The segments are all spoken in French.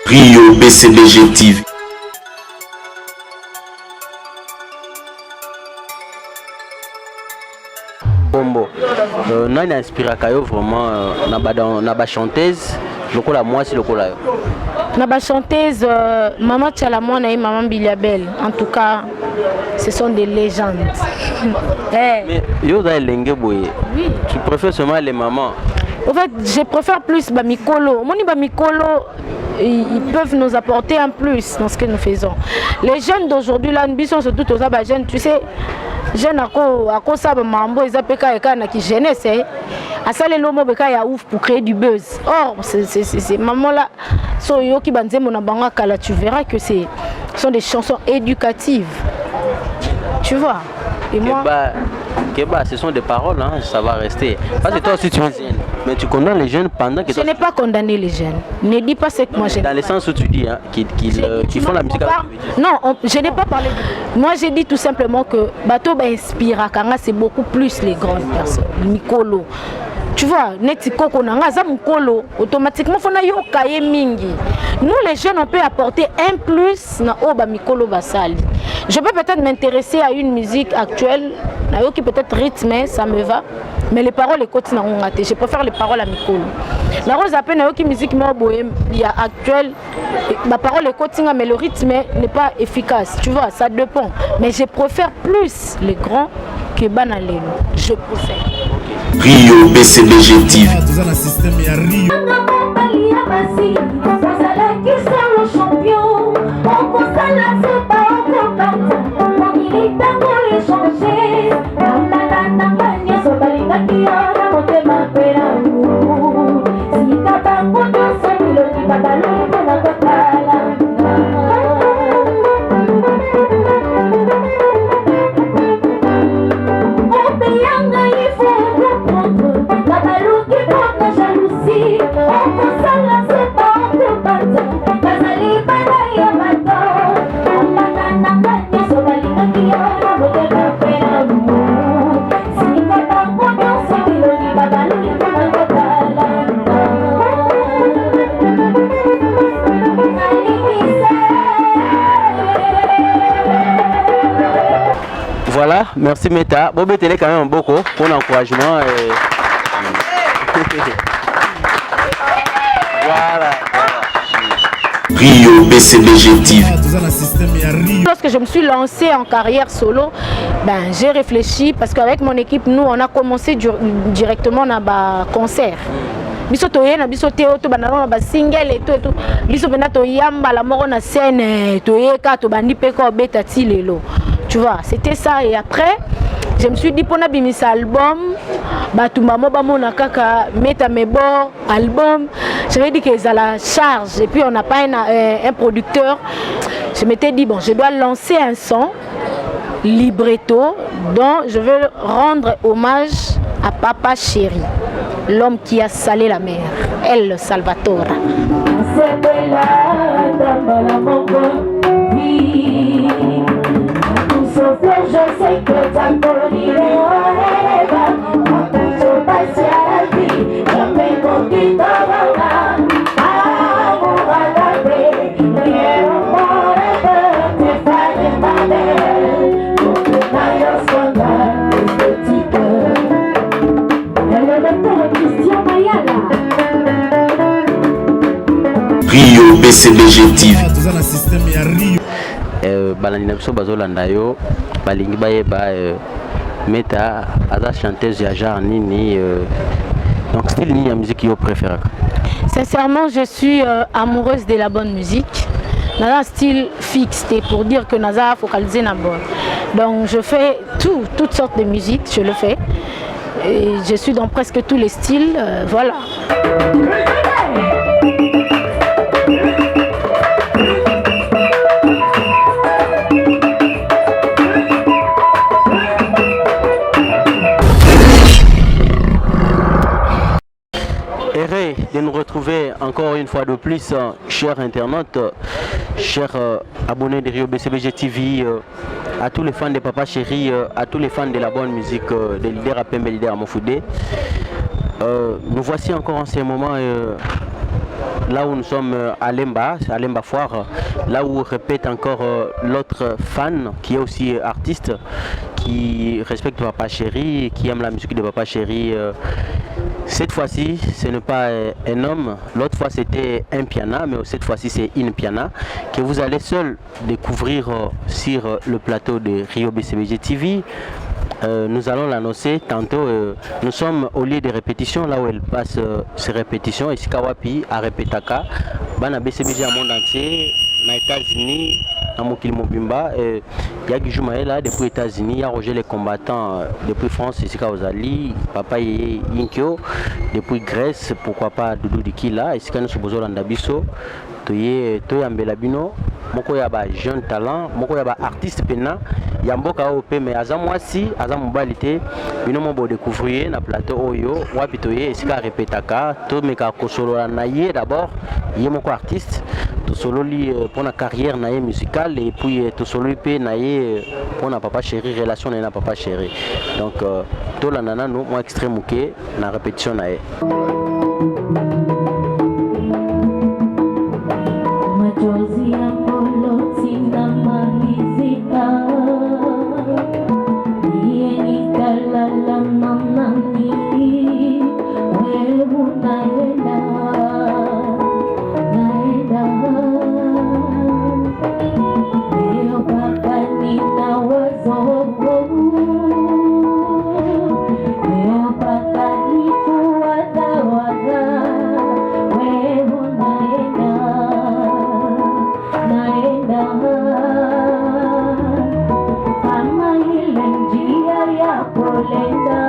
Rio BCBG TV. Bombo, nani inspiraka yo vraiment na ba chanteuse lokola moi si lokola yo. Na ba chanteuse Maman Tchalamona et Maman Biliabel. En tout cas, ce sont des légendes. Mais yo da elenge boye. Oui. Tu préfères seulement les mamans? En fait, je préfère plus Bamikolo. Moni Bamikolo, ils peuvent nous apporter un plus dans ce que nous faisons. Les jeunes d'aujourd'hui, là, nous sommes surtout aux jeunes, tu sais, jeunes à cause de mambo, ils appellent ça qui jeunesse. À ça, les lomo beka ya ouf pour créer du buzz. Or, ces mamans-là, tu verras que ce sont des chansons éducatives. Tu vois? Et moi. Keba, ce sont des paroles, hein, ça va rester. Parce que toi aussi tu es jeune, mais tu condamnes les jeunes pendant que... Je n'ai pas condamné les jeunes. Ne dis pas ce que moi j'ai... Dans le sens où tu dis hein, qu'ils font la musique avec... Non, je n'ai pas parlé de... Moi j'ai dit tout simplement que Bato inspire, Kanga c'est beaucoup plus les grandes personnes. Mikolo. Tu vois, automatiquement, nous les jeunes, on peut apporter un plus dans Oba Mikolo Basali. Je peux peut-être m'intéresser à une musique actuelle, qui peut-être rythmée, ça me va, mais les paroles, je préfère les paroles à Mikolo. La rose à peine une musique actuelle, ma parole est continue, mais le rythme n'est pas efficace. Tu vois, ça dépend. Mais je préfère plus les grands que Banalelo. Je préfère. Rio BCBG TV. Voilà, merci Meta. Bon, Télé quand même beaucoup pour l'encouragement. Voilà. Rio BCBG TV. Lorsque je me suis lancée en carrière solo, j'ai réfléchi parce qu'avec mon équipe, nous, on a commencé directement dans un concert. Biso toye na biso te oto banana ba single et tout biso bena to yamba la moro na scène toye ka to bandi pe ko beta ti lelo. Tu vois, c'était ça et après je me suis dit pour na bimisa album batu mamo ba mona kaka meta mebo album. J'avais dit que ça la charge et puis on n'a pas un producteur. Je m'étais dit bon, je dois lancer un son libretto dont je veux rendre hommage à Papa Chéri, l'homme qui a salé la mer, El Salvatore. Rio BCBG TV. Balandina biso bazolanda yo balingi bayeba Meta aza chanteuse ya genre nini donc style ni ya musique yo préférée? Sincèrement, je suis amoureuse de la bonne musique. Dans un style fixe, c'est pour dire que Naza a focalisé na bonne. Donc je fais toutes sortes de musique, je le fais. Et je suis dans presque tous les styles, voilà. Heureux de nous retrouver encore une fois de plus, chers internautes, chers abonnés de Rio BCBG TV, à tous les fans de Papa Chéri, à tous les fans de la bonne musique de leader à Pembe, leader à Mofoudé. Nous voici encore en ce moment là où nous sommes à Lemba Foire, là où répète encore l'autre fan qui est aussi artiste, qui respecte Papa Chéri, qui aime la musique de Papa Chéri. Cette fois-ci, ce n'est pas un homme, l'autre fois c'était un piana, mais cette fois-ci c'est une piana que vous allez seul découvrir sur le plateau de Rio BCBG TV. Nous allons l'annoncer tantôt. Nous sommes au lieu de répétition, là où elle passe ses répétitions, et Sikawapi à Repetaka, Bana BCBG à monde entier, aux États-Unis, à Mokili Mobimba, Yagi Jumaela depuis les États-Unis, il y a Roger les combattants depuis France, Sika Ozali, Papa Yeye Inkyo, depuis Grèce, pourquoi pas Doudou Dikila, et Sika Nusubozo Landabiso, Toye Ambelabino. Moko ya ba jeune talent, moko ya ba artiste pena, ya mboka OP mais aza mwasi, aza mobilité, bino mo bo découvrir na plateau oyo, wapi toye esika répétaka, to meka kosolo na ye d'abord, ye moko artiste, to solo li pour la carrière na ye musicale et puis to solo pe na ye pour na Papa Chéri, relation na Papa Chéri. Donc to la nana no moi extrait muke na répétition na ye. Machozi Apollo sinamalizika, niye nitalala mamani, wewe unaenda, leo mpaka nina wazo, leo mpaka nikuwadawada, wewe unaenda kama ile njia ya polenda,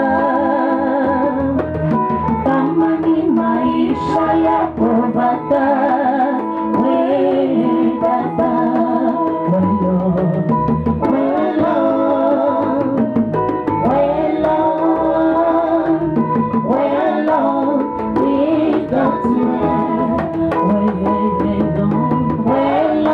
kama ni maisha ya povata, we dada welo welo welo welo, we got to well,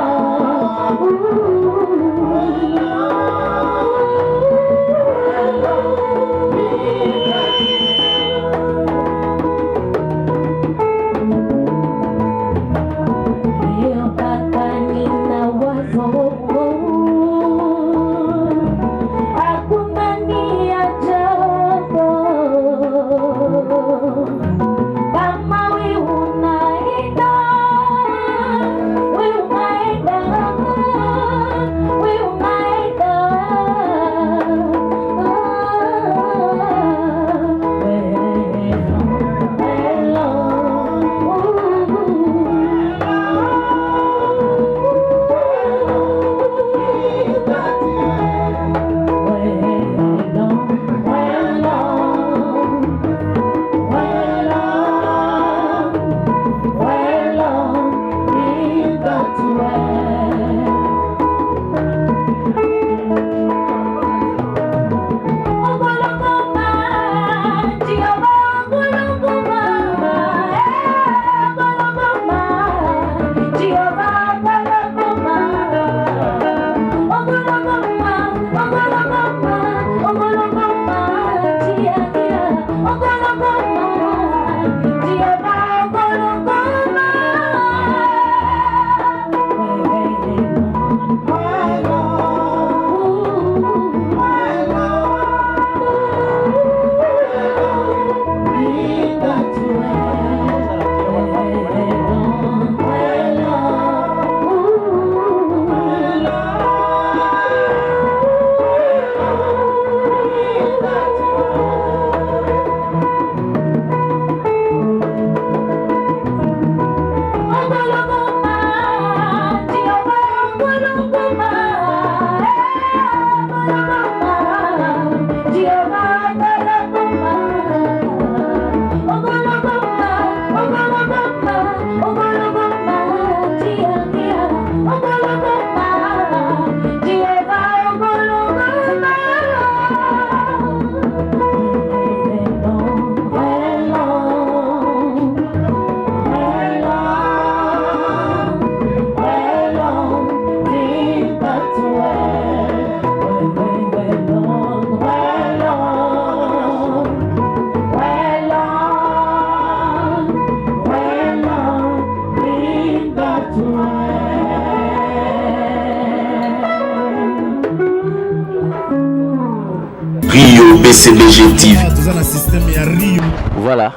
Rio BCBG TV. Voilà,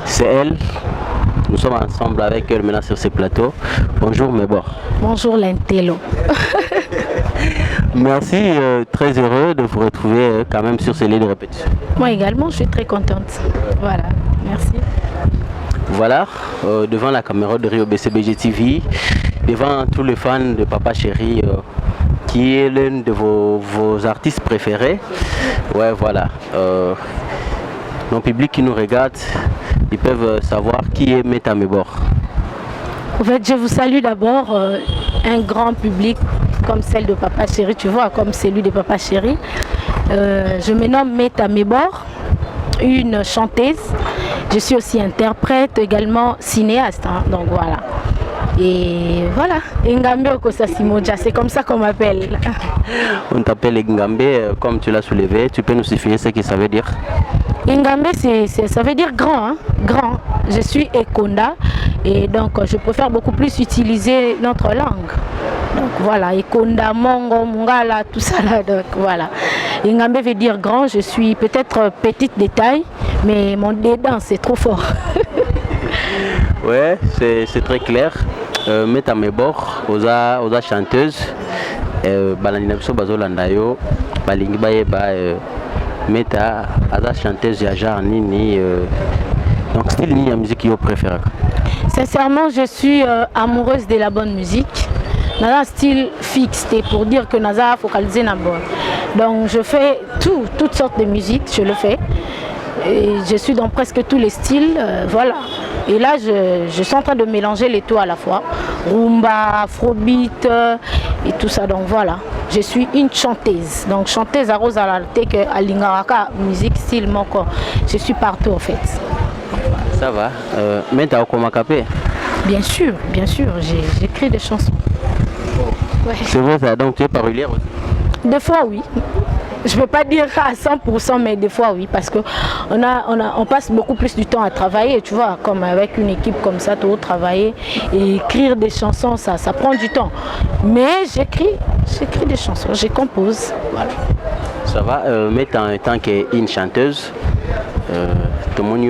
c'est elle. Nous sommes ensemble avec elle maintenant sur ce plateau. Bonjour Mebor. Bonjour l'intello. Merci, très heureux de vous retrouver quand même sur ces lieux de répétition. Moi également, je suis très contente. Voilà, merci. Voilà, devant la caméra de Rio BCBG TV, devant tous les fans de Papa Chéri, qui est l'un de vos artistes préférés. Ouais, voilà. Nos publics qui nous regardent, ils peuvent savoir qui est Meta Mebor. En fait, je vous salue d'abord, un grand public comme celle de Papa Chéri, tu vois, comme celui de Papa Chéri. Je me nomme Meta Mebor, une chanteuse. Je suis aussi interprète, également cinéaste, hein, donc voilà. Et voilà, Ngambe Okosa Simoja, c'est comme ça qu'on m'appelle. On t'appelle Ngambe, comme tu l'as soulevé, tu peux nous définir ce que ça veut dire? Ngambe, ça veut dire grand, hein, grand. Je suis Ekonda et donc je préfère beaucoup plus utiliser notre langue. Donc voilà, Ekonda, Mongo, Mungala, tout ça là, donc voilà. Ngambe veut dire grand, je suis peut-être petite de taille, mais mon dédain c'est trop fort. Ouais, c'est très clair. Meta Mebor, oza chanteuse, balandi biso bazolanda yo, balingi bayeba Meta aza chanteuse ya genre nini, donc style ni ya musique yo préfère? Sincèrement, je suis amoureuse de la bonne musique. Naza un style fixe, c'est pour dire que Naza focalisé na bonne. Donc je fais toutes sortes de musique, je le fais. Et je suis dans presque tous les styles, voilà. Et là, je suis en train de mélanger les tout à la fois. Rumba, afrobeat et tout ça. Donc voilà, je suis une chanteuse. Donc chanteuse à Rosa Lalteke, à Lingaraka, musique, style, mon corps. Je suis partout en fait. Ça va. Mais tu as Okomakapé? Bien sûr, j'écris des chansons. Ouais. C'est vrai ça, donc tu es parolière aussi? Des fois oui. Je ne peux pas dire à 100%, mais des fois oui, parce qu'on passe beaucoup plus du temps à travailler, tu vois, comme avec une équipe comme ça, tout travailler et écrire des chansons, ça prend du temps. Mais j'écris des chansons, je compose, voilà. Ça va, mais en tant qu'une chanteuse, tout le monde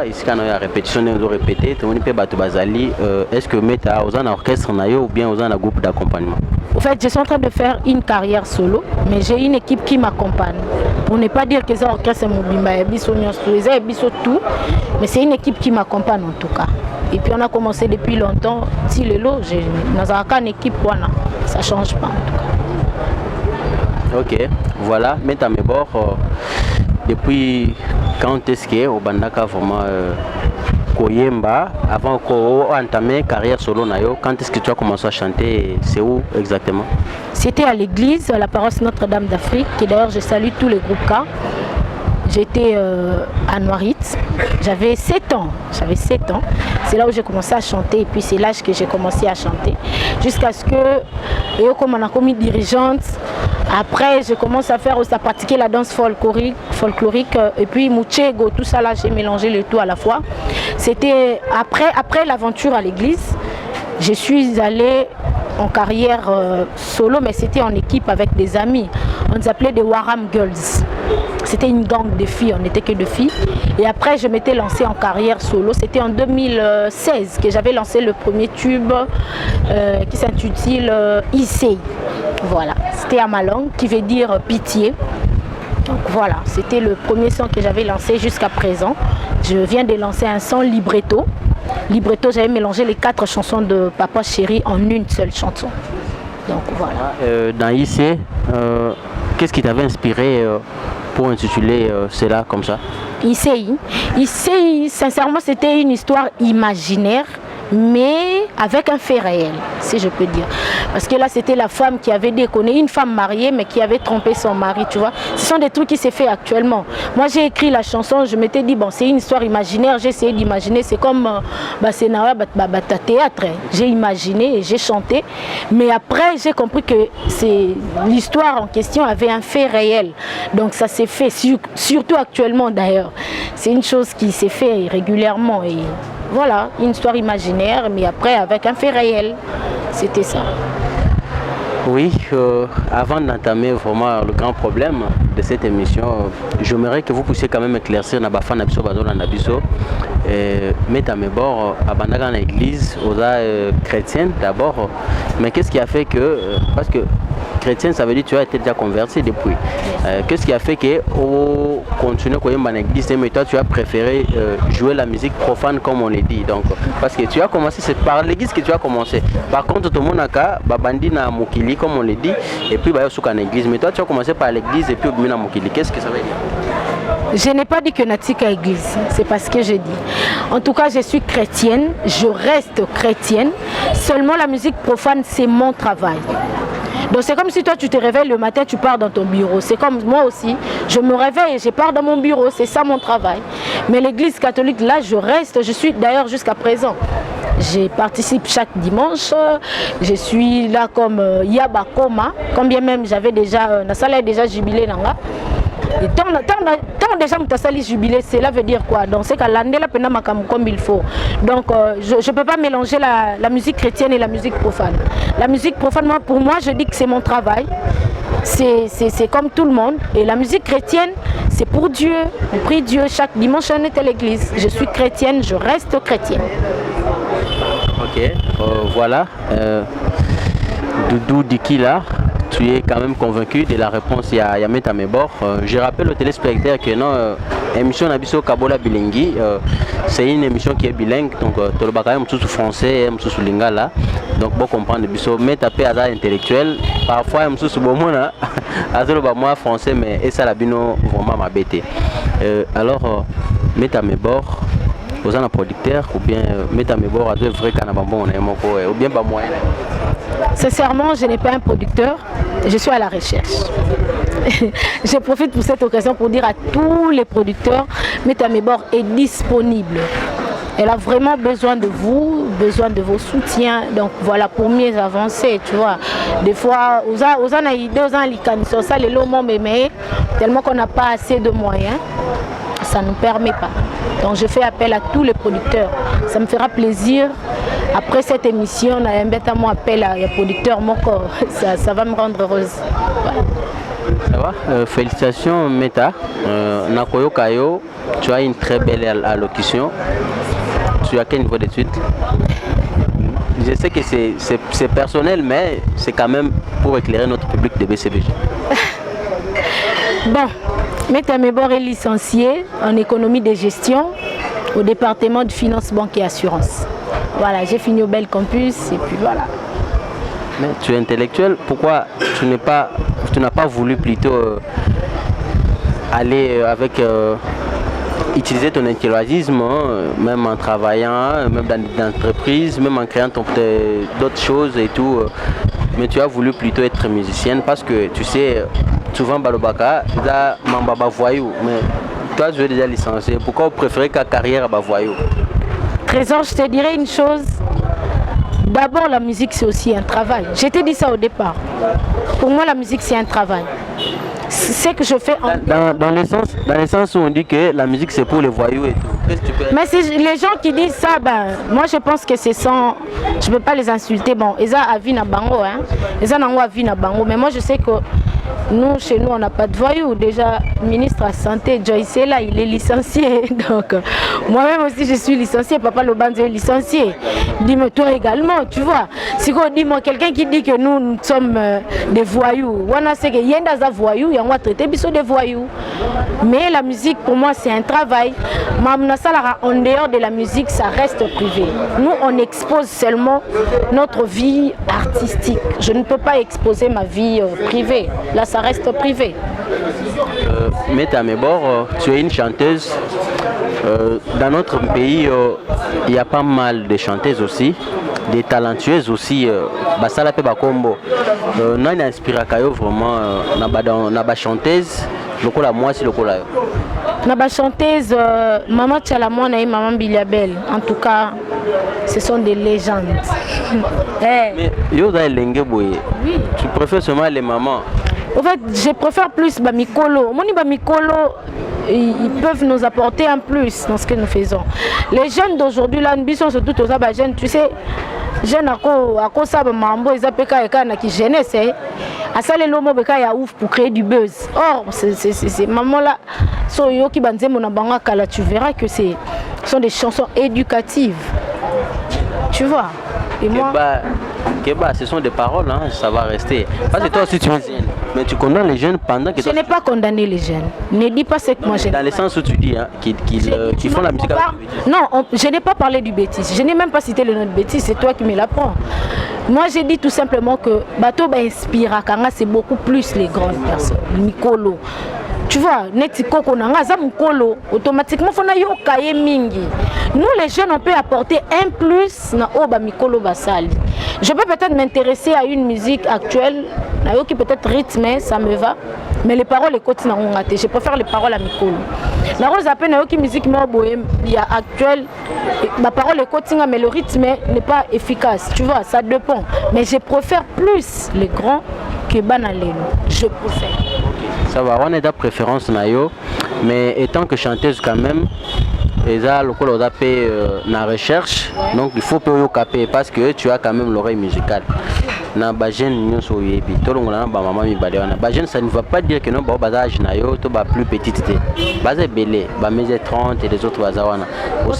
ici quand on a répétition, on a répété, tout le monde peut battre bazali. Est-ce que Meta aux un orchestre ou bien aux un groupe d'accompagnement? En fait, je suis en train de faire une carrière solo, mais j'ai une équipe qui m'accompagne. Pour ne pas dire que c'est orchestre mobimba, tout, mais c'est une équipe qui m'accompagne en tout cas. Et puis on a commencé depuis longtemps. Si le lot, dans une équipe, ça ne change pas en tout cas. Ok, voilà, Meta Mebor, depuis quand est-ce que au Bandaka vraiment Koyemba, avant d'entamer carrière solo nayo, quand est-ce que tu as commencé à chanter? C'est où exactement? C'était à l'église, à la paroisse Notre-Dame d'Afrique, et d'ailleurs je salue tous les groupes K. J'étais à Noirit, j'avais 7 ans. C'est là où j'ai commencé à chanter et puis c'est l'âge que j'ai commencé à chanter. Jusqu'à ce que, comme on a commis dirigeante, après j'ai commencé à pratiquer la danse folklorique et puis Mouchego, tout ça là, j'ai mélangé le tout à la fois. C'était après l'aventure à l'église, je suis allée en carrière solo, mais c'était en équipe avec des amis. On nous appelait des Waram Girls. C'était une gang de filles, on n'était que de filles. Et après, je m'étais lancée en carrière solo. C'était en 2016 que j'avais lancé le premier tube qui s'intitule Issei. Voilà, c'était à ma langue, qui veut dire pitié. Donc voilà, c'était le premier son que j'avais lancé jusqu'à présent. Je viens de lancer un son libretto. Libretto, j'avais mélangé les 4 chansons de Papa Chéri en une seule chanson. Donc voilà. Dans Issei, qu'est-ce qui t'avait inspiré pour intituler cela comme ça? Issei, sincèrement, c'était une histoire imaginaire, mais avec un fait réel, si je peux dire. Parce que là, c'était la femme qui avait déconné, une femme mariée, mais qui avait trompé son mari, tu vois. Ce sont des trucs qui se font actuellement. Moi, j'ai écrit la chanson, je m'étais dit, bon, c'est une histoire imaginaire, j'ai essayé d'imaginer, c'est comme théâtre. J'ai imaginé et j'ai chanté, mais après, j'ai compris que l'histoire en question avait un fait réel. Donc, ça s'est fait, surtout actuellement d'ailleurs. C'est une chose qui s'est fait régulièrement et voilà, une histoire imaginaire, mais après avec un fait réel. C'était ça. Oui, avant d'entamer vraiment le grand problème de cette émission, j'aimerais que vous puissiez quand même éclaircir na bafana biso bazola na biso. Mettre à mes bords à Bandaga l'église aux chrétienne d'abord, mais qu'est-ce qui a fait que parce que chrétienne ça veut dire que tu as été déjà converti depuis. Qu'est-ce qui a fait que au continuer à l'église, mais toi tu as préféré jouer la musique profane comme on le dit, donc parce que tu as commencé, c'est par l'église que tu as commencé. Par contre tout le monde a babandi na mukili comme on le dit, et puis bah au l'église, mais toi tu as commencé par l'église et puis au na mukili. Qu'est-ce que ça veut dire? Je n'ai pas dit que Natika église, c'est parce que j'ai dit. En tout cas, je suis chrétienne, je reste chrétienne. Seulement la musique profane, c'est mon travail. Donc c'est comme si toi tu te réveilles le matin, tu pars dans ton bureau. C'est comme moi aussi, je me réveille et je pars dans mon bureau, c'est ça mon travail. Mais l'église catholique, là je reste, je suis d'ailleurs jusqu'à présent. Je participe chaque dimanche, je suis là comme Yaba Koma, quand bien même j'avais déjà, la salle est déjà jubilé là. Et tant déjà Moutasali jubilé, cela veut dire quoi? Donc c'est qu'à l'année là comme il faut. Donc je ne peux pas mélanger la musique chrétienne et la musique profane. La musique profane, pour moi, je dis que c'est mon travail. C'est comme tout le monde. Et la musique chrétienne, c'est pour Dieu. On prie Dieu chaque dimanche, on est à l'église. Je suis chrétienne, je reste chrétienne. Ok, voilà. Doudou Dikila. Tu es quand même convaincu de la réponse à Yamet à mes bords. Je rappelle aux téléspectateurs que non, émission Nabiso Kabola Bilingi, c'est une émission qui est bilingue, donc tu le bagage sous français et sous lingala. Donc pour comprendre Biso, mais taper à intellectuel, parfois sous bomona, à moi français, mais et ça la bino vraiment m'a bêté. Alors, met à mes bords, aux un producteur ou bien met à mes bords à deux vrais canabambons, ou bien pas moyen. Sincèrement, je n'ai pas un producteur, je suis à la recherche. Je profite pour cette occasion pour dire à tous les producteurs, Metamebor est disponible. Elle a vraiment besoin de vous, besoin de vos soutiens. Donc voilà, pour mieux avancer, tu vois. Des fois, tellement qu'on n'a pas assez de moyens, ça ne nous permet pas. Donc je fais appel à tous les producteurs. Ça me fera plaisir. Après cette émission, on a un appel à un producteur, ça va me rendre heureuse. Voilà. Ça va, félicitations Meta. Nakoyo Kayo, tu as une très belle allocution. Tu as quel niveau d'études? Je sais que c'est personnel, mais c'est quand même pour éclairer notre public de BCBG. Bon, Meta Mebor est licencié en économie de gestion au département de finance, banque et assurance. Voilà, j'ai fini au Bel Campus et puis voilà. Mais tu es intellectuel, pourquoi tu n'as pas voulu plutôt aller avec utiliser ton intellectualisme, même en travaillant, même dans l'entreprise, même en créant d'autres choses et tout. Mais tu as voulu plutôt être musicienne parce que tu sais, souvent Balobaka, tu as Mambaba voyou. Mais toi, tu es déjà licencié. Pourquoi vous préférez qu'à carrière à voyou? Trésor, je te dirais une chose. D'abord, la musique, c'est aussi un travail. Je t'ai dit ça au départ. Pour moi, la musique, c'est un travail. C'est que je fais dans le sens où on dit que la musique, c'est pour les voyous et tout. Mais les gens qui disent ça, ben, moi, je pense que c'est sans... Je ne peux pas les insulter. Bon, ils ont avis na bango, hein. Ils ont avis na bango. Mais moi, je sais que nous, chez nous, on n'a pas de voyous. Déjà, ministre de la Santé, Joyce est là, il est licencié. Donc, moi-même aussi, je suis licencié. Papa Lobanzo est licencié. Dis-moi, toi également, tu vois. Si dis-moi, quelqu'un qui dit que nous sommes des voyous, on sait qu'il y a des voyous, on va traiter des voyous. Mais la musique, pour moi, c'est un travail. En dehors de la musique, ça reste privé. Nous, on expose seulement notre vie artistique. Je ne peux pas exposer ma vie privée. Là, ça reste privé. Meta Mebor, tu es une chanteuse. Dans notre pays, il y a pas mal de chanteuses aussi, des talentueuses aussi. Basala pe bakombo. Nous on inspire kayo vraiment na ba chanteuse. Lokola moi si lokola. Na ba chanteuse Maman Tchalamona et Maman Biliabel. En tout cas, ce sont des légendes. Mais yo da lenge boye. Oui. Tu préfères seulement les mamans? En fait, je préfère plus Bamikolo. Moni Bamikolo, ils peuvent nous apporter un plus dans ce que nous faisons. Les jeunes d'aujourd'hui, là, nous sommes surtout aux jeunes, tu sais, jeunes à quoi ça, mambo, ils appellent quand qui jeunesse. À ça, les lomo beka ya ouf pour créer du buzz. Or, c'est maman là, so yo qui banze mon abanga kala, tu verras que ce sont des chansons éducatives. Tu vois. Et moi. Keba, ce sont des paroles, hein, ça va rester. Parce que toi aussi tu es jeune, mais tu condamnes les jeunes pendant que. Je n'ai pas condamné les jeunes. Ne dis pas ce que moi j'ai. Dans le sens où tu dis hein, qu'ils font la musique. Non, je n'ai pas parlé du bêtise. Je n'ai même pas cité le nom de bêtise. C'est toi qui me l'apprends. Moi, j'ai dit tout simplement que Bato inspire. Kanga, c'est beaucoup plus les grandes personnes. Mikolo. Tu vois, netiko konanga za mukolo automatiquement fona yo kaye mingi. Nous les jeunes on peut apporter un plus na oba mikolo basali. Je peux peut-être m'intéresser à une musique actuelle, na yo qui peut-être rythmé, ça me va, mais les paroles les côtés na ngate. Je préfère les paroles à mikolo. La rose appelle na yo qui musique mo bohème, il y a actuelle, ma parole les côtés mais le rythme n'est pas efficace. Tu vois, ça dépend. Mais je préfère plus les grands que banalelo. Je préfère. Ça va, on est de préférence nayo, mais étant que chanteuse quand même, et ça le col a fait la recherche, donc il faut payer au capé parce que tu as quand même l'oreille musicale. Na bajen nyo so yebi, tout le monde a ba maman mi balewana. Bajen ça ne va pas dire que non ba bazage nayo, to ba plus petite té. Bazé belé, ba mes 30 et les autres bazawana. En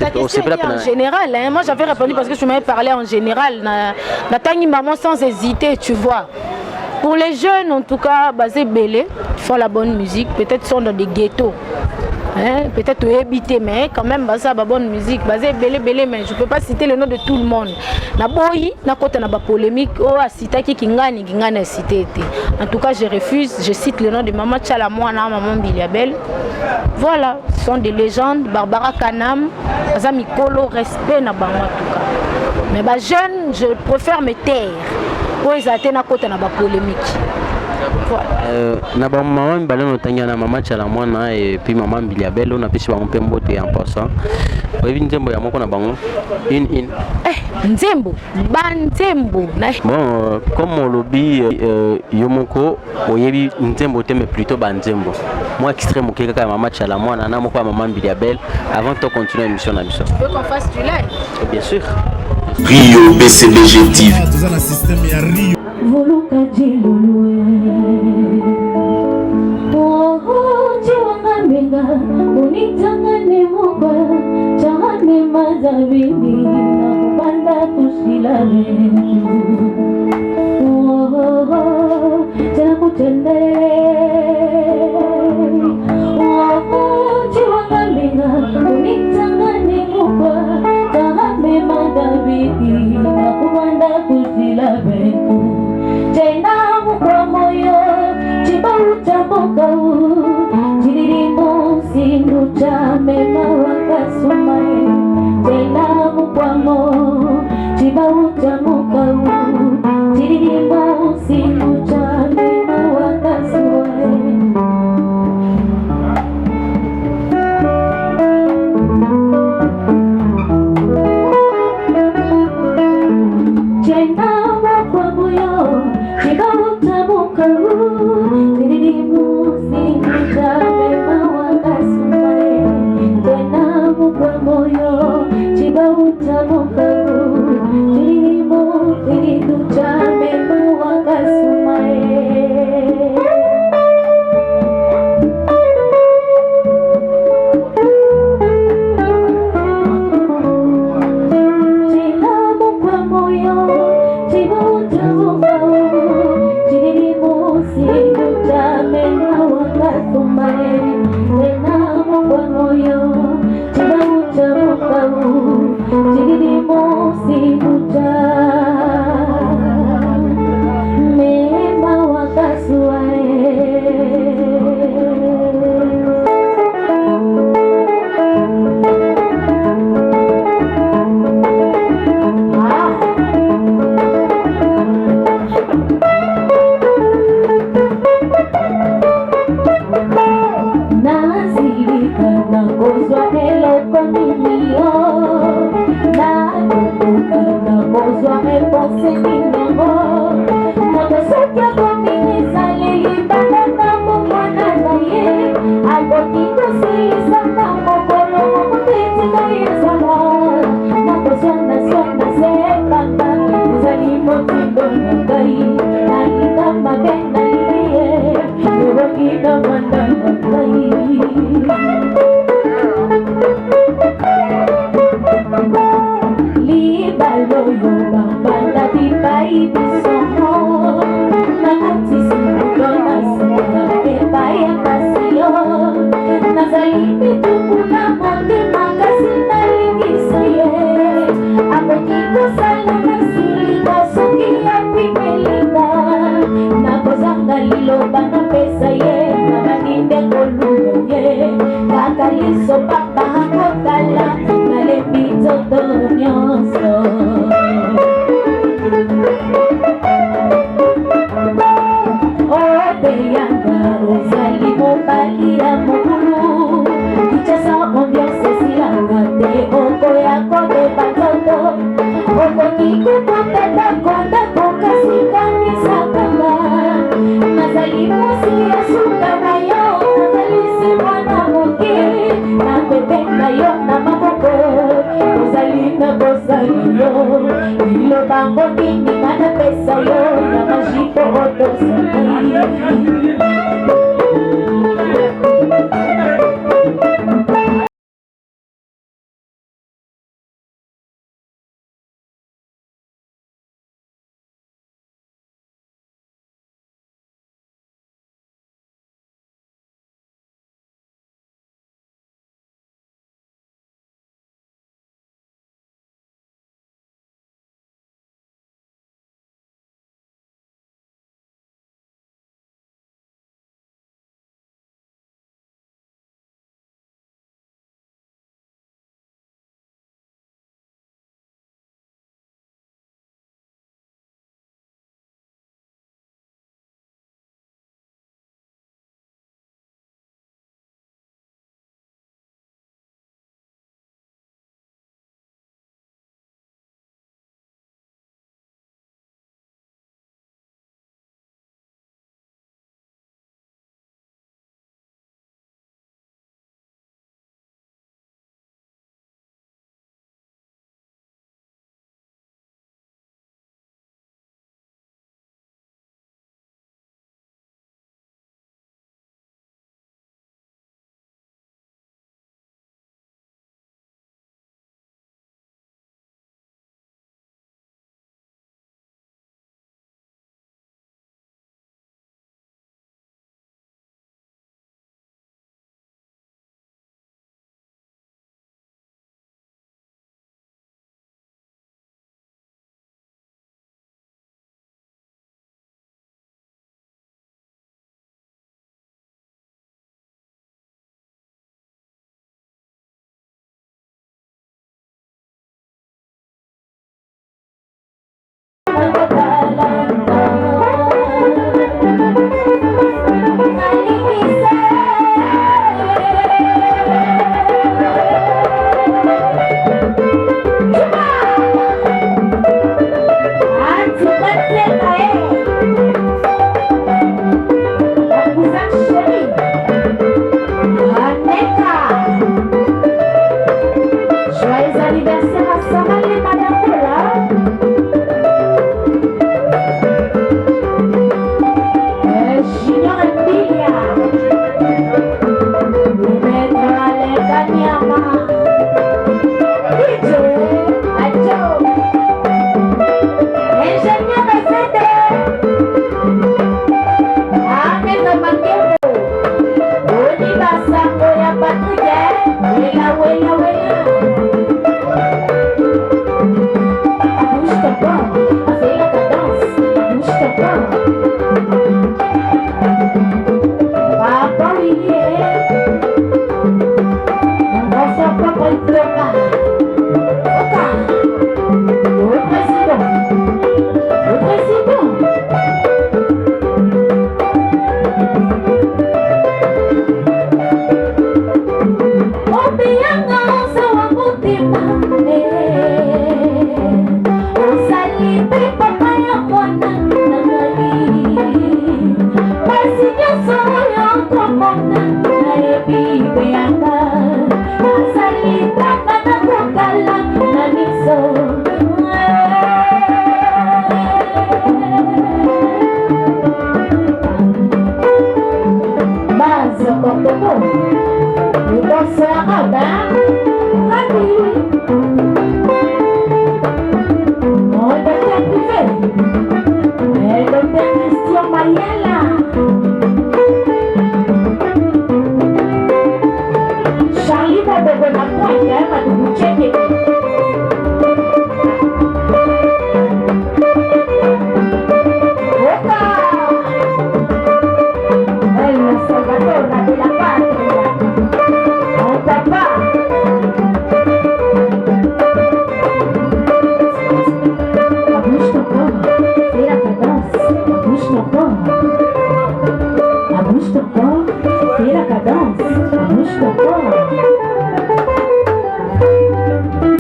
général, hein, moi j'avais répondu parce que tu m'avais parlé en général. Na tangi maman sans hésiter, tu vois. Pour les jeunes, en tout cas, basés belé, qui font la bonne musique, peut-être sont dans des ghettos. Hein? Peut-être habité, mais quand même, ça la bonne musique. Basé belé, mais je ne peux pas citer le nom de tout le monde. Na boyi, na côté na ba polémique, oh, a cité qui ngani a cité. En tout cas, je refuse, je cite le nom de Maman Tchalamoana, Maman Biliabel. Voilà, ce sont des légendes. Barbara Kanam, Azami Kolo, respect na bango en tout cas. Mais bah, jeunes, je préfère me taire. Pour ils atteignent à côté de la polémique. Na ba maman balano tanya na Maman Tchalamoana et puis Maman Biliabel on a pu se voir un peu mbote en passant. Oui nzembo ya moko na bango in nzembo banzembo bon comme on lobby yomoko oyebi nzembo te mais plutôt banzembo moi extrême okeka ka Maman Tchalamoana na moko Maman Biliabel avant de continuer l'émission na biso. Tu veux qu'on fasse du live? Bien sûr. Rio BCBG TV. Voluka jilulue Oho jiwanga minga Unitangane moga Chahane mazabini Na kupanda kusilale Oho Jana kutende Oho jiwanga minga Unitangane moga Chahane mazabini Na kupanda kusilale Jena mukamoyo, chibauta mokau, chiririmu sindu chamema wakasumae. Jena mukamo, chibauta mokau, chiririmu sindu chamema wakasumae. Jena mukamoyo, chibauta mokau, chiririmu sindu chamema wakasumae. Jena mukamoyo, chibauta mokau, chiririmu sindu chamema wakasumae. Alita maganda Ilo bango nini mana pesa yo na majipo otosani.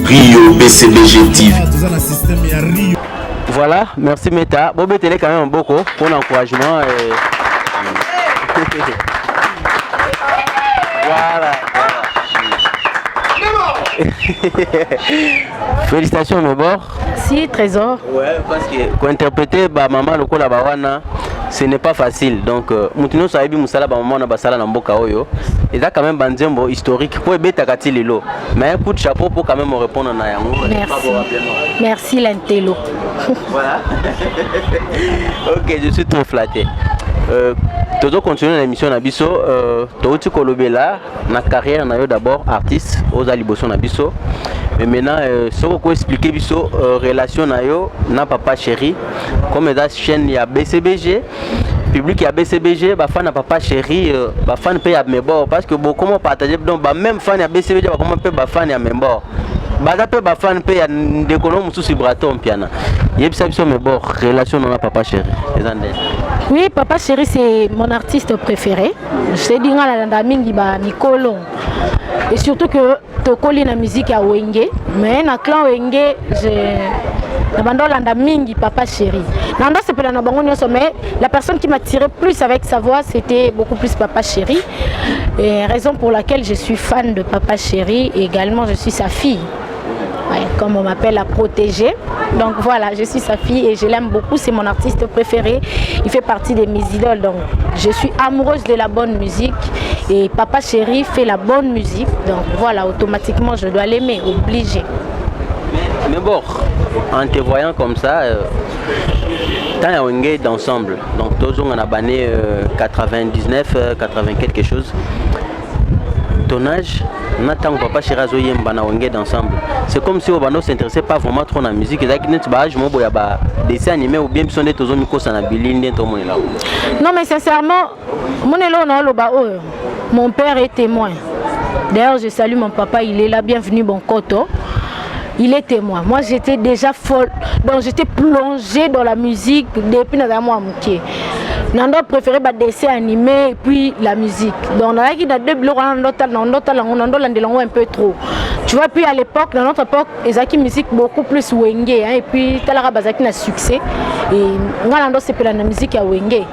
Rio BCBG TV. Voilà, merci Meta. Bon, ben, quand même beaucoup pour l'encouragement. Et... voilà. Félicitations mes bords. Si, Trésor. Ouais, parce que pour interpréter maman lokola bawana, ce n'est pas facile. Donc, Moutino Saïbi Moussala maman na basala na mboka oyo. Et là quand même banzembo historique pour ebeta kati lelo. Mais un coup de chapeau pour quand même répondre na yango. Merci. Merci l'intello. Voilà. Ok, je suis trop flatté. Toujours continuer l'émission Nabiso. Touti Kolobela, na carrière na yo d'abord artiste aux Aliboso Nabiso. Mais maintenant, ce que vous expliquer biso relation na yo na papa chéri, comme la chaîne ya BCBG, public ya BCBG, ba fan na papa chéri, ba fan pe ya member parce que beaucoup comment partager donc ba même fan ya BCBG ba comment pe ba fan ya member. Ba pe ba fan pe ya ndekolo mususu braton piana. Yebisa biso member relation na papa chéri. Oui, papa chéri c'est mon artiste préféré. C'est dinga la ndamingi ba mikolo. Et surtout que tokoli na musique à Wenge, mais na clan Wenge, je na mingi papa chéri. Nanda c'est pas na bango nyonso, mais la personne qui m'a tiré plus avec sa voix, c'était beaucoup plus papa chéri. Et raison pour laquelle je suis fan de papa chéri, et également je suis sa fille. Ouais, comme on m'appelle la protégée. Donc voilà, je suis sa fille et je l'aime beaucoup, c'est mon artiste préféré. Il fait partie de mes idoles, donc je suis amoureuse de la bonne musique. Et papa chéri fait la bonne musique, donc voilà, automatiquement je dois l'aimer, obligé. Mais bon, en te voyant comme ça, tant on est d'ensemble, donc toujours on a banné 99, 80 quelque chose. Ton âge, n'attend papa chéri Azoyemba na on est d'ensemble. C'est comme si on ne s'intéressait pas vraiment trop à la musique. Dessin animé ou bien non mais sincèrement, mon père est témoin. D'ailleurs je salue mon papa, il est là, bienvenue bon Koto. Il est témoin. Moi j'étais déjà folle, donc j'étais plongée dans la musique depuis que moi moutier. Nando préféré le dessin animé et puis la musique. Donc on a deux blocs un peu trop. Tu vois, puis à l'époque, dans notre époque, ils ont musique beaucoup plus wenge, hein, et puis Talara Bazaki a succès. Et Ngalando c'est la musique à wenge.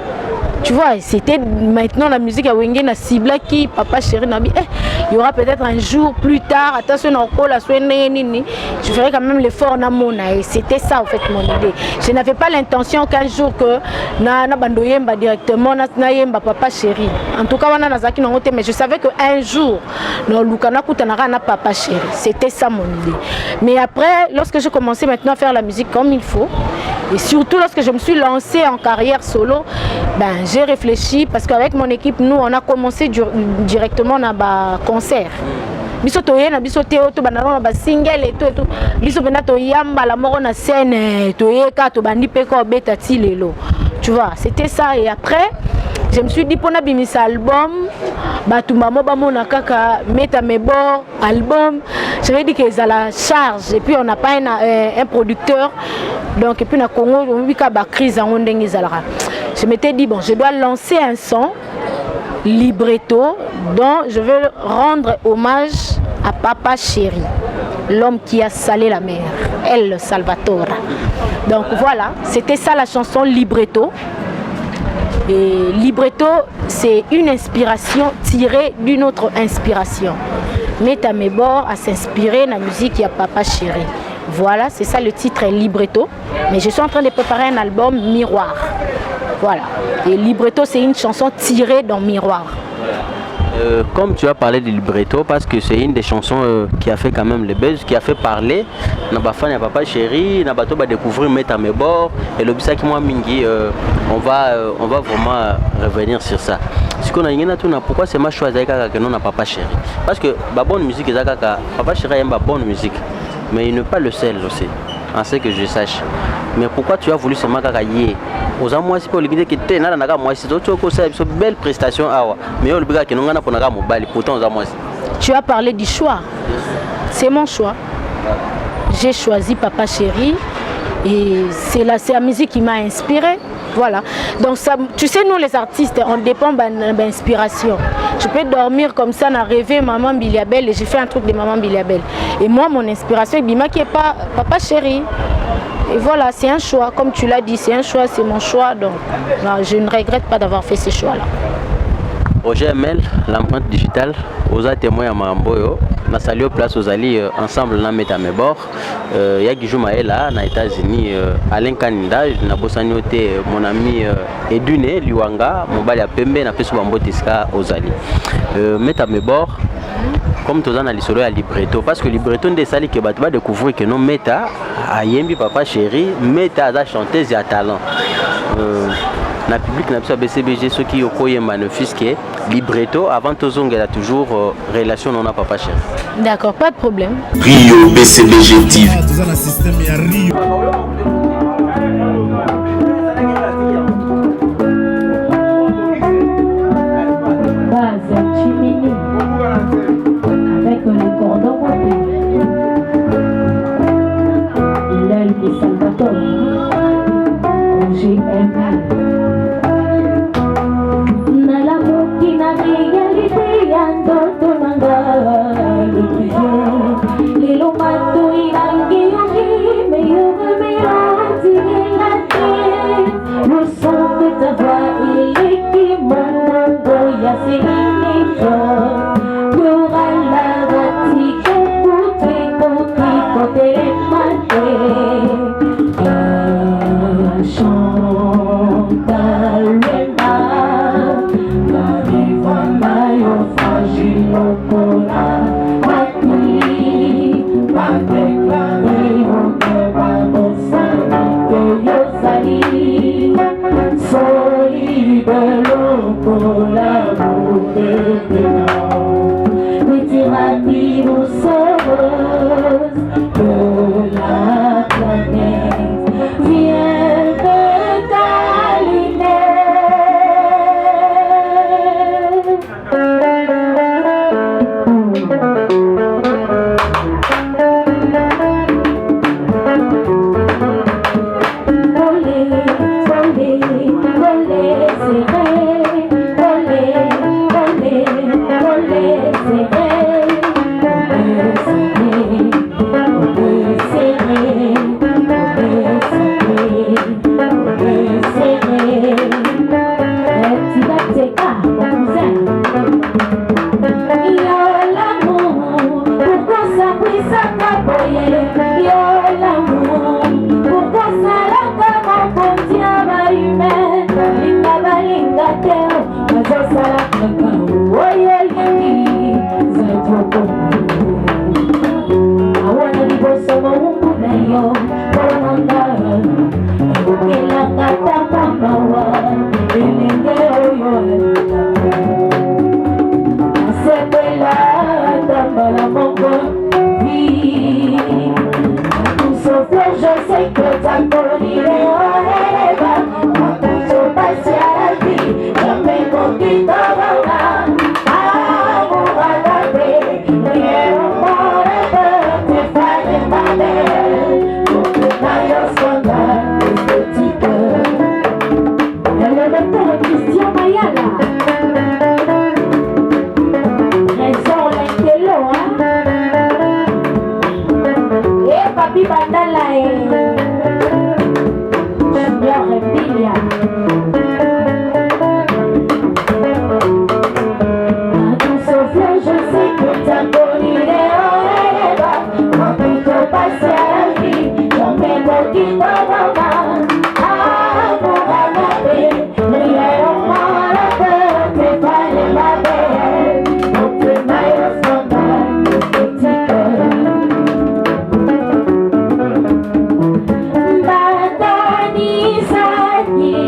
Tu vois, c'était maintenant la musique à Wenge na cible qui papa chéri n'a dit il y aura peut-être un jour plus tard, attention la je ferai quand même l'effort na mona et c'était ça en fait mon idée. Je n'avais pas l'intention qu'un jour que na bandoyemba directement na yemba papa chéri. En tout cas wana nazaki na ngote mais je savais que un jour no lukana kutanara na papa chéri. C'était ça mon idée. Mais après lorsque j'ai commencé maintenant à faire la musique comme il faut et surtout lorsque je me suis lancée en carrière solo, ben j'ai réfléchi parce qu'avec mon équipe, nous on a commencé directement dans un concert. Biso toye na biso teo to banana ba single et tout biso benda to yamba la moko na scène toye ka to bandi pe ko beta ti lelo. Tu vois, c'était ça et après je me suis dit pour na bimisa album batumba mo ba mona kaka meta mebo album. J'avais dit que ça la charge et puis on n'a pas un producteur donc et puis na Congo on vit ka ba crise en ndenge zalara. Je m'étais dit, bon, je dois lancer un son, libretto, dont je veux rendre hommage à Papa Chéri, l'homme qui a salé la mer, El Salvatore. Donc voilà, c'était ça la chanson libretto. Et libretto, c'est une inspiration tirée d'une autre inspiration. Meta Mebor a s'inspiré de la musique à Papa Chéri. Voilà, c'est ça le titre libretto. Mais je suis en train de préparer un album Miroir. Voilà. Et libretto, c'est une chanson tirée dans Miroir. Comme tu as parlé de libretto, parce que c'est une des chansons qui a fait quand même le buzz, qui a fait parler. Nabafan ya papa chéri, Nabato va découvrir Meta Mebor et le bisa qui moi mingi, on va vraiment revenir sur ça. Ce qu'on a dit, pourquoi c'est ma choix que non na papa chéri? Parce que la bonne musique est papa chéri aime la bonne musique, mais il n'est pas le seul aussi. En ce que je sache. Mais pourquoi tu as voulu ce magagaïer? Aux amours, c'est pour le guider qui était là dans moi, c'est autre chose, c'est une belle prestation. Mais on le dit que nous avons pour nous pourtant aux amours. Tu as parlé du choix. C'est mon choix. J'ai choisi Papa Chéri et c'est la musique qui m'a inspiré. Voilà. Donc ça, tu sais, nous les artistes, on dépend d'inspiration. Je peux dormir comme ça, on a rêvé Maman Biliabel et j'ai fait un truc de Maman Biliabel. Et moi, mon inspiration, Bima qui est pas Papa Chéri. Et voilà, c'est un choix, comme tu l'as dit, c'est un choix, c'est mon choix. Donc non, je ne regrette pas d'avoir fait ce choix-là. Roger ML, l'empreinte digitale, aux témoins à Maramboyo, na sali au place aux alliés ensemble na mettre à mes bords. Ya Guijou Maëla na États-Unis, Alain Kaninda, na Bossanioté, mon ami Edune Liwanga, mon bali à Pembe, na Pesu Bambotiska aux alliés. Mettre à mes bords. Comme tout dans l'histoire à libretto, parce que libretto des sali que va découvrir que non Meta a yembi papa chéri, Meta a chanteuse et talent. Na public na BCBG ceux qui okoye manifeste libretto avant tozong elle a toujours relation non à papa chéri. D'accord, pas de problème. Rio BCBG TV. Avec le cordon l'aile de Salvatore, GMA. Nala mukina réalité yandoto nanga le lilo matu inangi yangi meilleur tirelate le son de ta voix il est qui mon ya c'est Batani sani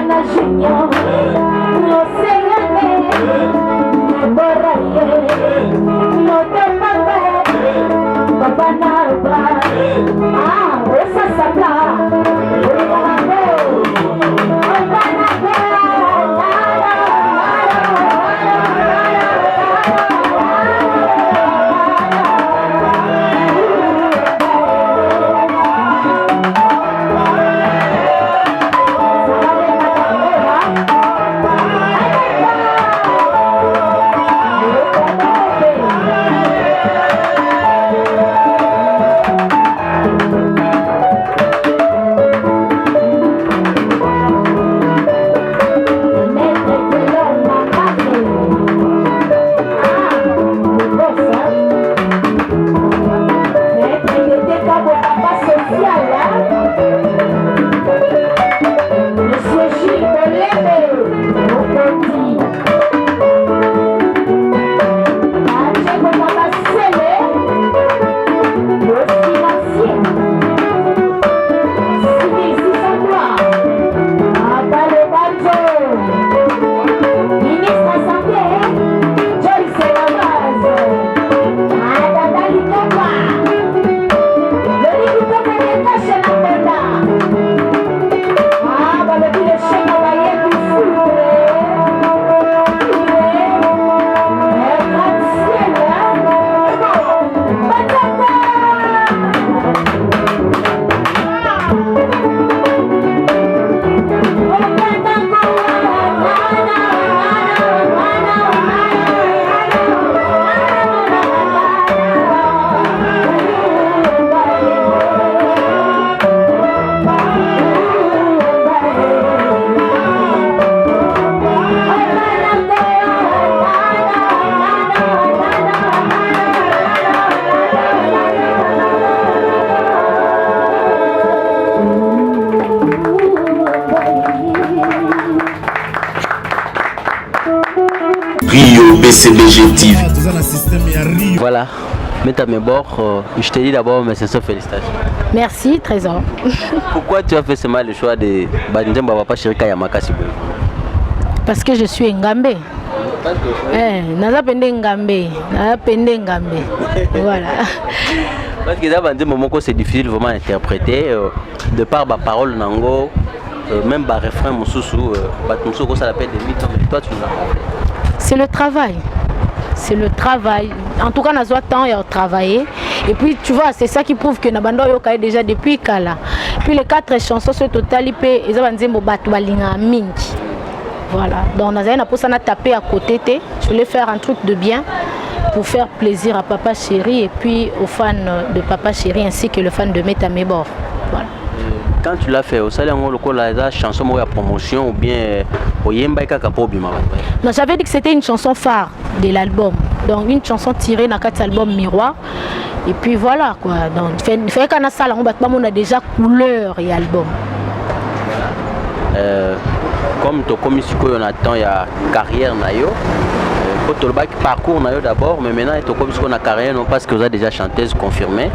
Nana Junior, Océane, Boraye, Moto Papa Nalba, ah, Rosa Sabla, Rio BCBG TV. Voilà, Meta Mebor, je te dis d'abord mes sincères félicitations. Merci, Trésor. Pourquoi tu as fait seulement le choix de Bandemba Papa Chérika Yamaka Sibé? Parce que je suis Ngambé. Naza pende Ngambé. Voilà. Parce que dans Bandemba Moko c'est difficile vraiment à interpréter de par ma parole Nango, même par refrain Moussoussou, Batmoussou, ça l'appelle des mythes, mais toi tu nous l'as fait. C'est le travail. C'est le travail. En tout cas, on a temps à travailler. Et puis, tu vois, c'est ça qui prouve que Nabando Yoka est déjà depuis Kala. Puis les 4 chansons sur total, ils ont voilà. Donc, on a tapé à côté. Je voulais faire un truc de bien pour faire plaisir à Papa Chéri et puis aux fans de Papa Chéri ainsi que le fan de Meta Mebor. Voilà. Quand tu l'as fait, au salaire, on a la chanson de promotion ou bien au Yemba Kakapo Bima. Non, j'avais dit que c'était une chanson phare de l'album. Donc une chanson tirée dans 4 albums Miroir. Et puis voilà quoi. Donc il fait qu'à ça, on a déjà couleur et album. Comme tu comme ici on attend il y a carrière nayo. Quand le bac parcours nayo d'abord, mais maintenant tu comme on a carrière non parce que vous avez déjà chanteuse confirmée.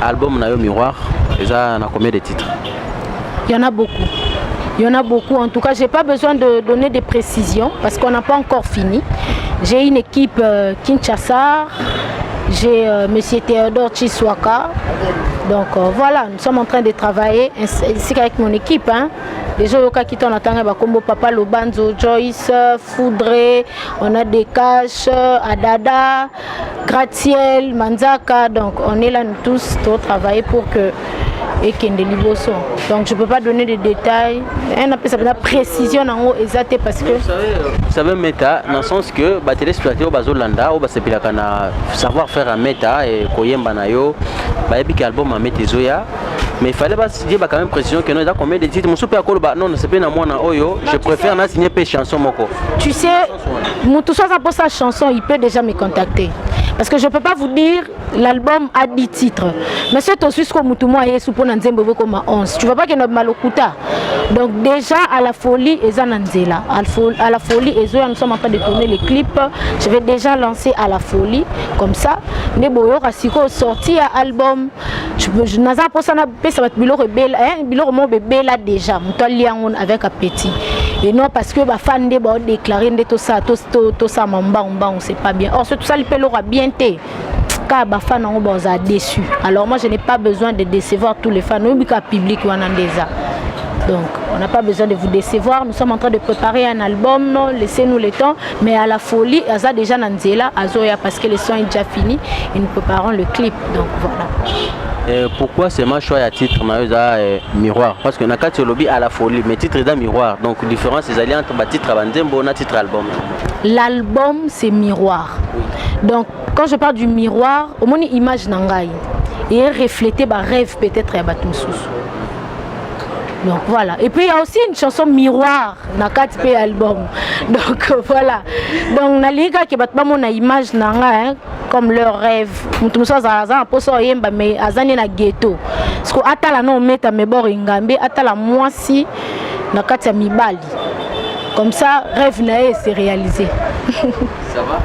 Album nayo Miroir. Déjà, on a combien de titres? Il y en a beaucoup. Il y en a beaucoup. En tout cas, je n'ai pas besoin de donner des précisions parce qu'on n'a pas encore fini. J'ai une équipe Kinshasa, j'ai M. Théodore Chiswaka. Donc voilà, nous sommes en train de travailler ainsi qu'avec mon équipe. Hein. Les gens qui sont en train de Papa Lobanzo, Joyce, Foudré, on a des caches, Adada, Gratiel, Manzaka. Donc on est là nous tous pour travailler pour que et qu'il y ait des liboso. Donc je ne peux pas donner des détails. On appelle ça la précision en haut exacte parce que. Vous savez, méta, dans le sens que les téléspectateurs bazolanda, savoir faire un méta et koyemba nayo, et album à métézoya. Mais il fallait pas dire quand même précision que nous avons combien de titres. Non, c'est pas moi oyo. Je préfère signer des chansons moko. Tu sais, tout ça pour sa chanson, il peut déjà me contacter. Parce que je ne peux pas vous dire l'album a 10 titres. Mais c'est aussi ce que Moutouma et Soupona Nzembo comme 11. Tu ne vois pas qu'il y a Malokuta. Donc déjà à la folie, Ezananzela. À la folie, nous sommes en train de tourner les clips. Je vais déjà lancer à la folie. Comme ça, Neboyo Rasiko sorti à album. Je n'ai pas ça va être Bilo Bella déjà. Avec Appétit. Et non parce que les fans ont déclaré tout ça, on sait pas bien. Or, tout ça, les pélos a bien été. Car les fans ont déçu. Alors, moi, je n'ai pas besoin de décevoir tous les fans. Nous, le public, on en déjà. Donc, on n'a pas besoin de vous décevoir. Nous sommes en train de préparer un album. Laissez-nous le temps. Mais à la folie, Aza déjà Nanzela, Azoya, parce que le son est déjà fini. Et nous préparons le clip. Donc, voilà. Pourquoi c'est ma choix à titre miroir? Parce que Nakati lobby à la folie, mais titre est miroir. Donc la différence c'est alliés entre titre Abanzembo et titre album. L'album c'est miroir. Donc quand je parle du miroir, au moins image nangai et refléter ma rêve peut-être à Batumsous. Donc voilà. Et puis il y a aussi une chanson miroir dans 4P album. Donc voilà. Donc naliga qui bat pas mon image nanga comme leur rêve. Mutum so za poso yemba mais azani na ghetto. Parce que atala no meta me bor ingambe atala mwasi na kati ya mibali. Comme ça rêve nae c'est réalisé. Ça va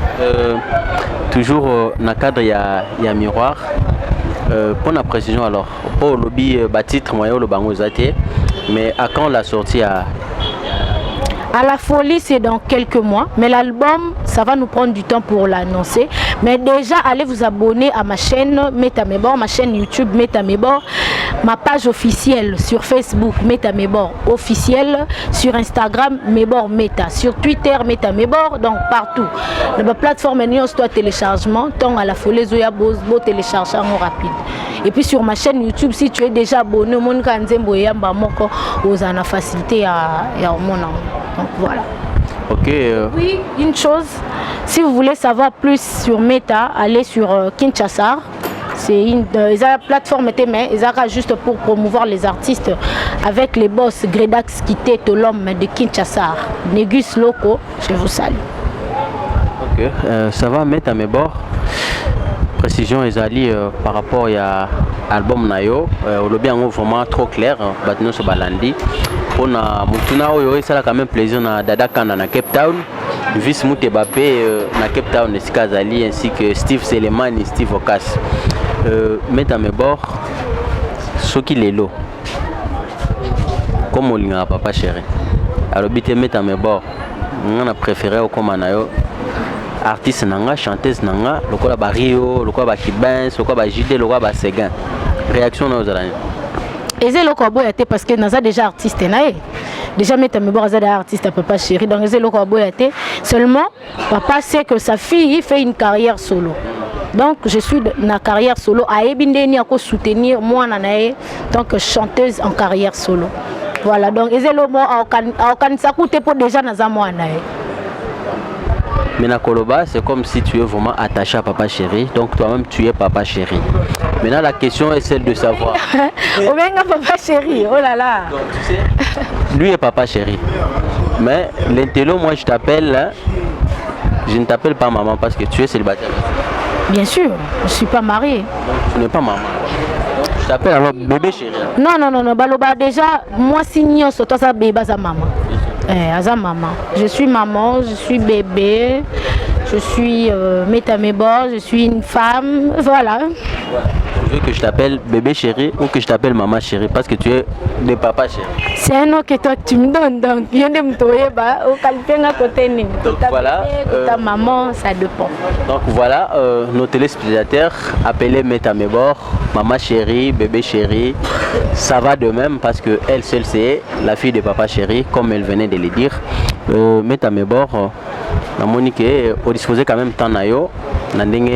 toujours dans le cadre il y a miroir. Pour la précision alors, pour le lobby titre moyen le bango zate, mais à quand la sortie à la folie c'est dans quelques mois, mais l'album ça va nous prendre du temps pour l'annoncer. Mais déjà allez vous abonner à ma chaîne Metamebor, ma chaîne YouTube Metamebor, ma page officielle sur Facebook Metamebor officielle, sur Instagram Mebor Meta, sur Twitter Metamebor, donc partout. La plateforme est soit téléchargement, tant à la folie zoya beau téléchargement rapide. Et puis sur ma chaîne YouTube, si tu es déjà abonné, mon kanzembo yamba moko aux ana facilité à mon nom. Donc voilà. Ok. Oui, une chose, si vous voulez savoir plus sur Meta, allez sur Kinshasa. C'est une plateforme juste pour promouvoir les artistes avec les boss Gredax Kité Tolom de Kinshasa. Négus Loco, je vous salue. Ok, ça va mettre à mes bords. Précision Ezali par rapport à l'album Nayo, le bien vraiment trop clair, Batino Sobalandi. On a Mutuna Oyo, ça a quand même plaisir na Dada Kanda na Cape Town, Vice Moutebape na Cape Town, Zali ainsi que Steve Seleman et Steve Okas. Mettre à mes bords, ce qui est l'eau. Comme on l'a papa chéri. Alors, bité mettre à mes bords, on a préféré au Komanayo. Artiste nanga, chanteuse nanga, le quoi ba Rio, le quoi ba Kibens, le quoi ba JD, le quoi ba Séguin. Réaction aux Alaniens. Et c'est le quoi boyaté parce que nous a déjà artiste naé. Déjà mettre mes bords à artiste à papa chéri. Donc c'est le quoi boyaté. Seulement papa sait que sa fille fait une carrière solo. Donc je suis dans la carrière solo à Ebindeni à soutenir moi nanaé tant que chanteuse en carrière solo. Voilà donc et c'est le mot à ça coûte pour déjà dans moi naé. Mais na Koloba, c'est comme si tu es vraiment attaché à papa chéri, donc toi-même tu es papa chéri. Maintenant la question est celle de savoir. Oh bien papa chéri, oh là là. Donc tu sais, lui est papa chéri. Mais l'intello, moi je t'appelle, je ne t'appelle pas maman parce que tu es célibataire. Bien sûr, je ne suis pas mariée. Donc tu n'es pas maman. Je t'appelle alors bébé chéri. Non, Baloba déjà, moi signe sur toi ça bébé à maman. Maman. Je suis maman, je suis bébé, je suis Metamebor, je suis une femme, voilà. Tu veux que je t'appelle bébé chéri ou que je t'appelle maman chérie parce que tu es de papa chéri. C'est un nom que toi tu me donnes, donc viens de me trouver au calpien à côté. Donc voilà. Ta maman, ça dépend. Donc voilà, nos téléspectateurs appelés Metamebor, maman chérie, bébé chéri, ça va de même parce que elle seule c'est la fille de papa chéri, comme elle venait de le dire. Metamebor, la Monique au disposé quand même tant nayo, nandenge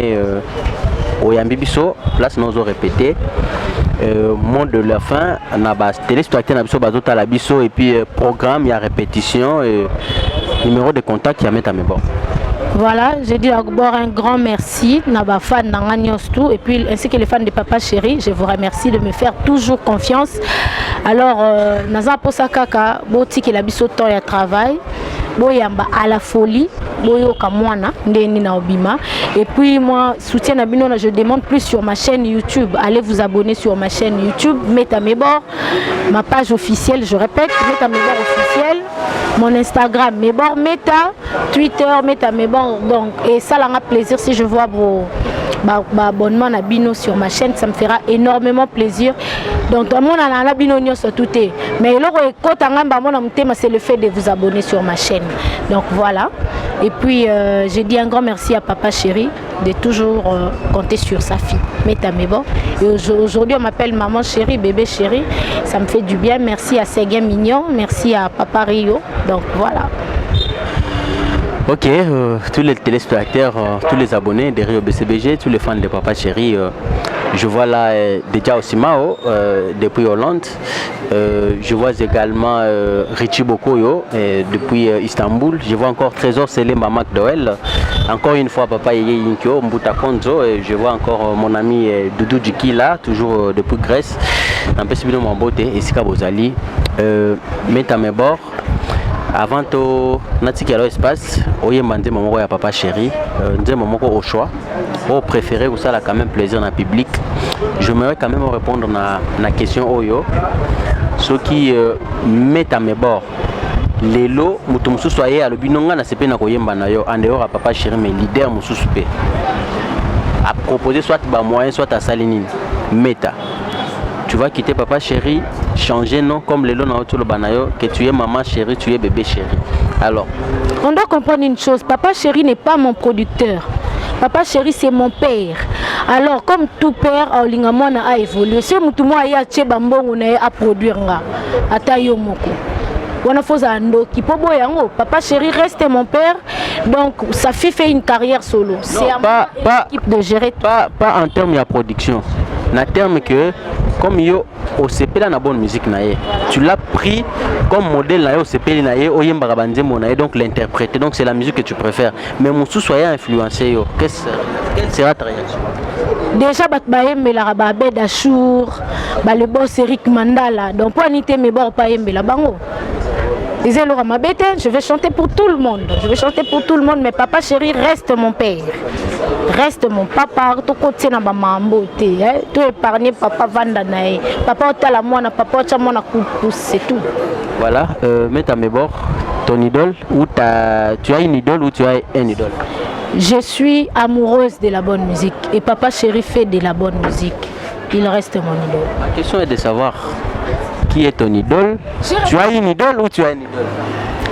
au Yambibiso, place nous ont répété. Mot de la fin, na bas téléspectateur na biso bazota la biso et puis programme, il y a répétition et numéro de contact il y a Metamebor. Voilà, je dis d'abord un grand merci à fan et puis ainsi que les fans de Papa Chéri, je vous remercie de me faire toujours confiance. Alors, Naza Posakaka, Boti qui la biso temps et travail. boyamba à la folie, boyoka mwana ndeni na obima. Et puis moi soutien à bino, je demande plus sur ma chaîne YouTube. Allez vous abonner sur ma chaîne YouTube, Meta Mebor, ma page officielle, je répète, Meta Mebor officielle, mon Instagram Mebor Meta, Twitter Meta Mebor. Donc et ça là un plaisir si je vois vos abonnement à bino sur ma chaîne, ça me fera énormément plaisir. Donc mon ana bino nyonso tout est, mais c'est le fait de vous abonner sur ma chaîne. Donc voilà. Et puis j'ai dit un grand merci à Papa Chéri de toujours compter sur sa fille Meta Mebor. Et aujourd'hui on m'appelle Maman Chéri, Bébé Chéri. Ça me fait du bien. Merci à Séguin Mignon, merci à Papa Rio. Donc voilà. Ok, tous les téléspectateurs, tous les abonnés de Rio BCBG, tous les fans de Papa Chéri, je vois là déjà au Simao depuis Hollande. Je vois également Richie Bokoyo depuis Istanbul. Je vois encore Trésor Selé Mamak Doel. Encore une fois, Papa Yeye Yinkyo, Mbuta Konzo. Et je vois encore mon ami Doudou Djiki là, toujours depuis Grèce. Un peu subi mon beauté, et Sika Bozali. Meta Mebor. Avant tout, natika lo espace, oye mandé maman ya Papa Chéri, ndé maman au choix, au préféré ou ça là quand même plaisir dans le public. J'aimerais quand même répondre na question oyo, ce qui met à mes bords. Les lots, mutumsu soyez à l'obinonga na sepe na koyemba na yo, en dehors à Papa Chéri mais leader musu soupé. À proposer soit ba moyen soit à salinine, meta. Tu vas quitter Papa Chéri, changer nom comme les lots dans le banayo, que tu es Maman Chéri, tu es Bébé Chéri. Alors, on doit comprendre une chose, Papa Chéri n'est pas mon producteur. Papa Chéri c'est mon père. Alors comme tout père, Olingamona a évolué. Si mutumo aya tchebambo on a produire nga, atayo moko. On a fait un do qui peut boyango. Papa Chéri reste mon père, donc sa fille fait une carrière solo. C'est à moi l'équipe de gérer. Pas en termes de production, en termes que comme yo au CP la bonne musique naie, tu l'as pris comme modèle naie au CP naie, au yemba bandé monaie, donc l'interpréter, donc c'est la musique que tu préfères. Mais mon sous soyez influencé yo, quelle sera ta réaction? Déjà batbaembe la rababé d'Achour, le boss Eric Mandala, donc pas nité mes bords pas embe la bango. Disait Laura Mabete, je vais chanter pour tout le monde. Je vais chanter pour tout le monde, mais Papa Chéri reste mon père. Reste mon papa. Tout côté na ba mambo té, tout épargné papa vanda nae. Papa otala moi na papa ocha moi na pousse, c'est tout. Voilà, Meta Mebor, ton idole ou tu as une idole ou tu as un idole? Je suis amoureuse de la bonne musique et Papa Chéri fait de la bonne musique. Il reste mon idole. La question est de savoir qui est ton idole? Tu as une idole ou tu as une idole?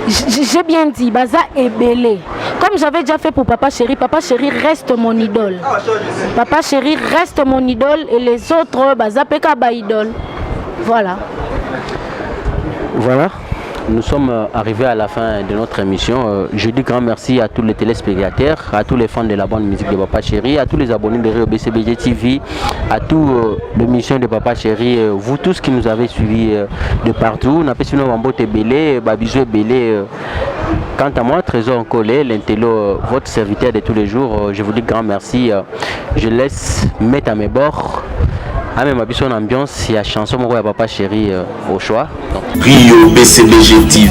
J'ai bien dit, Baza est belé. Comme j'avais déjà fait pour Papa Chéri reste mon idole. Papa Chéri reste mon idole et les autres, Baza Peka ba idole. Voilà. Voilà. Nous sommes arrivés à la fin de notre émission. Je dis grand merci à tous les téléspectateurs, à tous les fans de la bonne musique de Papa Chéri, à tous les abonnés de Rio BCBG TV, à tous l'émission de Papa Chéri, vous tous qui nous avez suivis de partout. Quant à moi, Trésor Collé, l'intello, votre serviteur de tous les jours, je vous dis grand merci. Je laisse mettre à mes bords. Ah mais ma bichon ambiance, il y a chanson mon roi Papa Chéri au choix. Donc. Rio BCBG TV.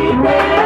Libéré.